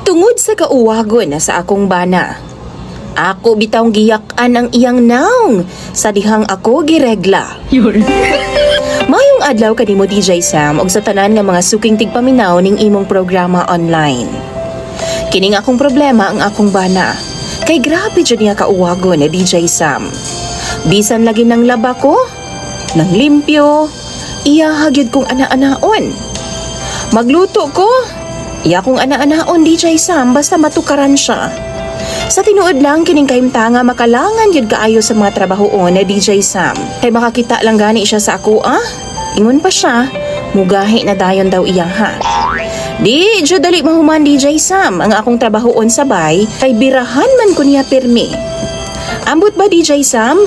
Tungod sa kauwagon na sa akong bana, ako bitawng giyak-an ang iyang naong sa dihang ako giregla. Mayong adlaw kanimo DJ Sam og sa tanan nga mga suking tigpaminaw ning imong programa online. Kining akong problema ang akong bana. Kay grabe jud niya kauwagon na DJ Sam. Bisan lagi ng laba ko, nang limpyo, iya hagyod kong ana-anaon. Magluto ko, iya kong ana-anaon DJ Sam basta matukaran siya. Sa tinuod lang kining kahimtanga makalangan yun kaayo sa mga trabahoon na DJ Sam. Kay makakita lang gani siya sa ako Ingon pa siya, mugahi na dayon daw iya ha. Di jud dali mahuman DJ Sam ang akong trabahoon sabay kay birahan man ko niya pirmi. Ambot ba DJ Sam?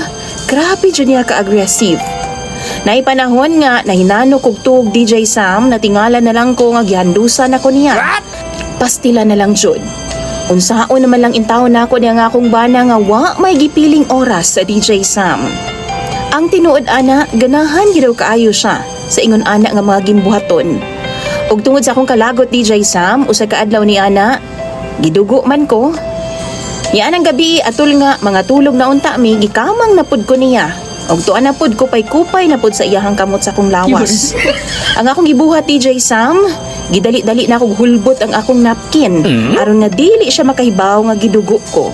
Grabe jud niya ka-aggressive. Naipanahon nga nahinano kog tuog DJ Sam na tingala na lang ko nga gihandusan ako niya. Pastila na lang jud. Unsaon naman lang intaw na ako niya nga akong bana nga wa may gipiling oras sa DJ Sam. Ang tinuod ana, ganahan gidaw kaayo siya sa ingon ana nga mga ginbuhaton. Ug tungod sa akong kalagot DJ Sam, usa ka adlaw ni ana, gidugo man ko. Ni anang gabi atol nga mga tulog na unta mi gikamang napud ko niya. Og tuan na pud kupay-kupay na pud sa iyahang kamot sa akong lawas. Ang akong gibuhat DJ Sam, gidali-dali na akong hulbot ang akong napkin aron nga dili siya makahibaw nga gidugo ko.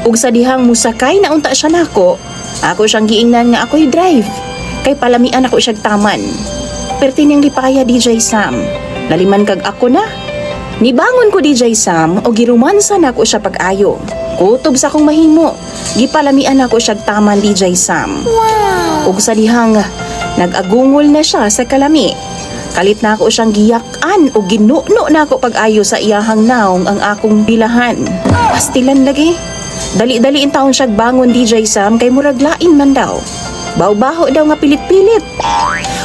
Ug sa dihang musakay na unta siya nako, ako siyang giingnan nga ako'y drive. Kay palamian ako siyang taman. Perti niyang lipaya DJ Sam. Laliman kag ako na. Nibangon ko DJ Sam o girumansa na ako siya pag-ayo. Kutob sa akong mahimo. Gipalamian ako siya taman DJ Sam. Wow! Ug sa dihang nag-agungol na siya sa kalami. Kalit na ako siyang giyak-an o ginuno na ako pag-ayo sa iyahang naong ang akong bilahan. Pastilan lagi. Dali-dali in taon siya bangon DJ Sam kay murag lain man daw. Baw-baho daw nga pilit-pilit.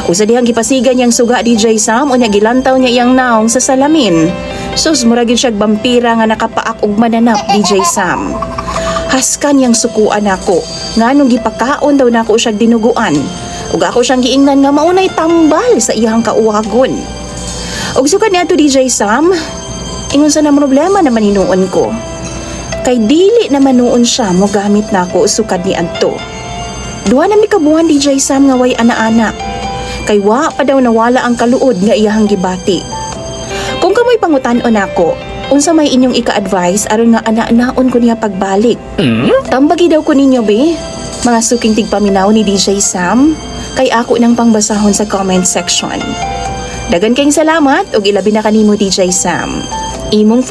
Usa dihang gipasigan niyang suga DJ Sam unya gilantaw niya iyang naong sa salamin. Sus murag siya vampira nga nakapaak og mananap DJ Sam. Haskan yang sukuan ako. Nganong gipakaon daw nako siya dinuguan. Ug ako siyang giingnan nga maunay tambal sa iyang kauwagon. Ug sukad niadto DJ Sam, ingon sa na problema naman hinuon ko. Kay dili naman noon siya mo gamit nako sukad ni adto. Duha na mi kabuhan DJ Sam nga way ana-anak. Kay wa pa daw nawala ang kaluod nga iyahang gibati. Kung kamoy pangutan-on ako, unsa may inyong ika-advise aron nga ana-anaon ko niya pagbalik? Tambagi daw ko ninyo be, mga suking tigpaminaw ni DJ Sam, kay ako nang pangbasahon sa comment section. Dagan kayong salamat ug ilabi na kanimo DJ Sam. Imong